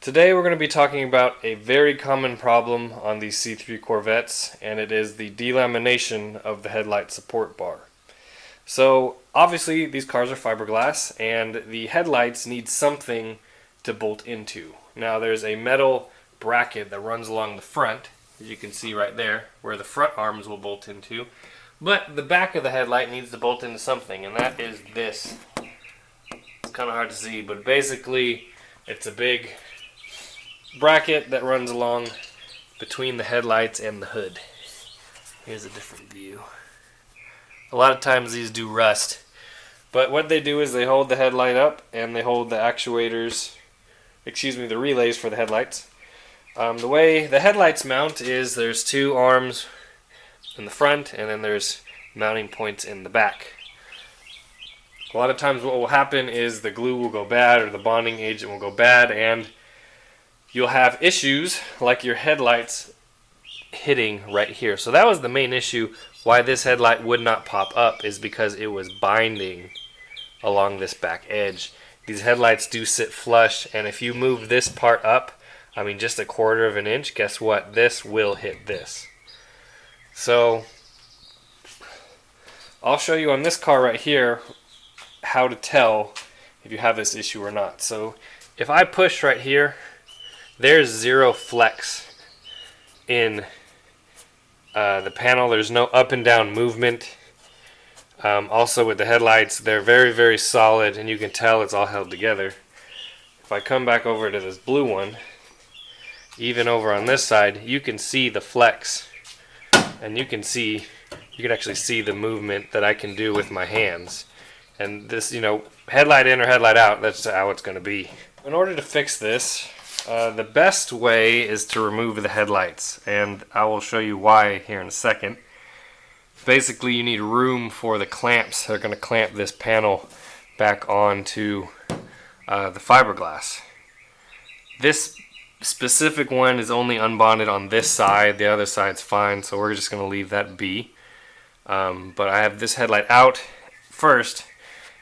Today we're going to be talking about a very common problem on these C3 Corvettes, and it is the delamination of the headlight support bar. So obviously these cars are fiberglass and the headlights need something to bolt into. Now there's a metal bracket that runs along the front, as you can see right there, where the front arms will bolt into. But the back of the headlight needs to bolt into something, and that is this. It's kind of hard to see, but basically it's a big bracket that runs along between the headlights and the hood. Here's a different view. A lot of times these do rust, but what they do is they hold the headlight up and they hold the actuators, the relays for the headlights. The way the headlights mount is there's two arms in the front and then there's mounting points in the back. A lot of times what will happen is the glue will go bad or the bonding agent will go bad, and you'll have issues like your headlights hitting right here. So that was the main issue why this headlight would not pop up, is because it was binding along this back edge. These headlights do sit flush, and if you move this part up, just a quarter of an inch, guess what? This will hit this. So I'll show you on this car right here how to tell if you have this issue or not. So if I push right here, there's zero flex in the panel. There's no up and down movement. Also with the headlights, they're very, very solid, and you can tell it's all held together. If I come back over to this blue one, even over on this side, you can see the flex, and you can actually see the movement that I can do with my hands. And this, headlight in or headlight out, that's how it's going to be. In order to fix this, the best way is to remove the headlights, and I will show you why here in a second. Basically, you need room for the clamps that are going to clamp this panel back onto the fiberglass. This specific one is only unbonded on this side. The other side's fine, so we're just going to leave that be. But I have this headlight out first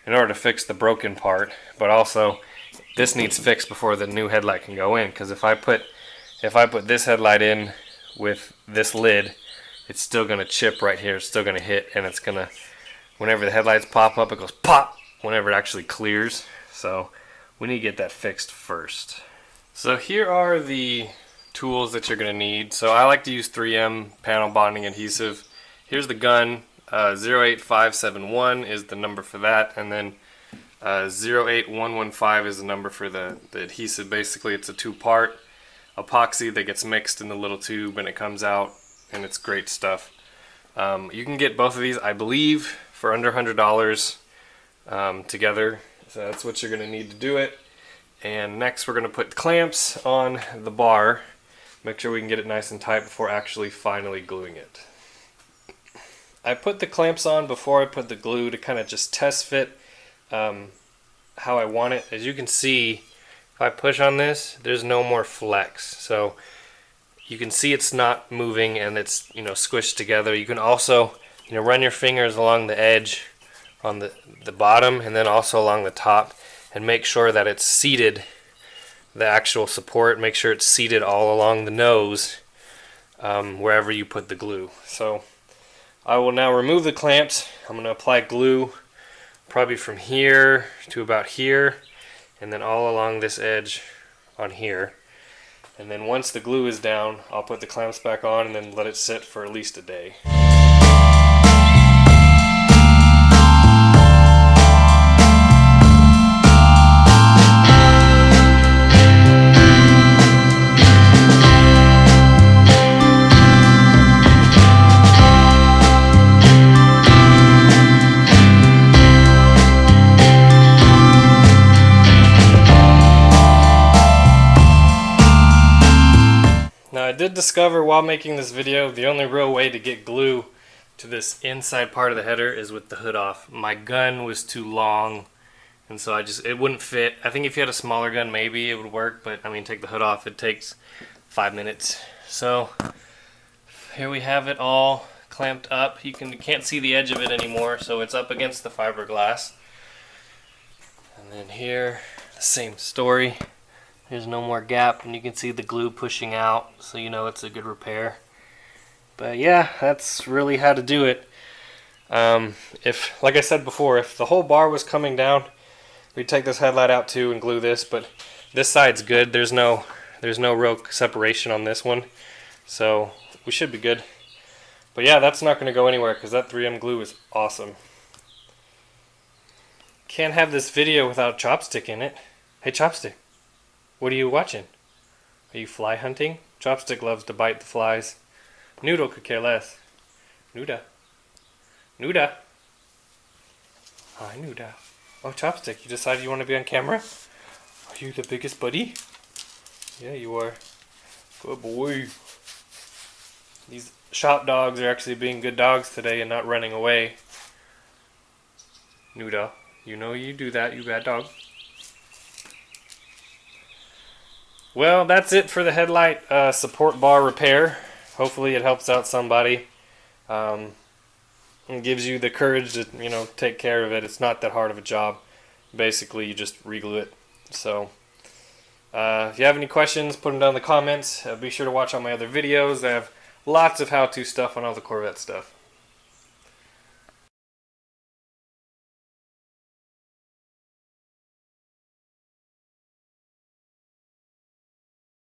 in order to fix the broken part, but also this needs fixed before the new headlight can go in, because if I put this headlight in with this lid, it's still going to chip right here. It's still going to hit, and it's going to, whenever the headlights pop up, it goes pop whenever it actually clears. So we need to get that fixed first. So here are the tools that you're going to need. So I like to use 3M panel bonding adhesive. Here's the gun. 08571 is the number for that, and then 08115 is the number for the adhesive. Basically, it's a two-part epoxy that gets mixed in the little tube and it comes out, and it's great stuff. You can get both of these, I believe, for under $100 together. So that's what you're going to need to do it. And next we're going to put clamps on the bar. Make sure we can get it nice and tight before actually finally gluing it. I put the clamps on before I put the glue to kind of just test fit how I want it. As you can see, if I push on this, there's no more flex. So you can see it's not moving and it's squished together. You can also run your fingers along the edge on the bottom and then also along the top, and make sure that it's seated, the actual support, make sure it's seated all along the nose wherever you put the glue. So I will now remove the clamps. I'm going to apply glue probably from here to about here, and then all along this edge on here. And then once the glue is down, I'll put the clamps back on and then let it sit for at least a day. Now I did discover while making this video the only real way to get glue to this inside part of the header is with the hood off. My gun was too long, and so it wouldn't fit. I think if you had a smaller gun maybe it would work, but take the hood off, it takes 5 minutes. So here we have it all clamped up. You can't see the edge of it anymore, so it's up against the fiberglass. And then here, the same story. There's no more gap, and you can see the glue pushing out, so you know it's a good repair. But yeah, that's really how to do it. If, like I said before, if the whole bar was coming down, we'd take this headlight out too and glue this, but this side's good. There's no real separation on this one, so we should be good. But yeah, that's not going to go anywhere because that 3M glue is awesome. Can't have this video without Chopstick in it. Hey Chopstick, what are you watching? Are you fly hunting? Chopstick loves to bite the flies. Noodle could care less. Nuda. Nuda. Hi Nuda. Oh Chopstick, you decided you want to be on camera? Are you the biggest buddy? Yeah, you are. Good boy. These shop dogs are actually being good dogs today and not running away. Nuda, you know you do that, you bad dog. Well, that's it for the headlight support bar repair. Hopefully it helps out somebody. And gives you the courage to, take care of it. It's not that hard of a job. Basically, you just reglue it. So, if you have any questions, put them down in the comments. Be sure to watch all my other videos. I have lots of how-to stuff on all the Corvette stuff.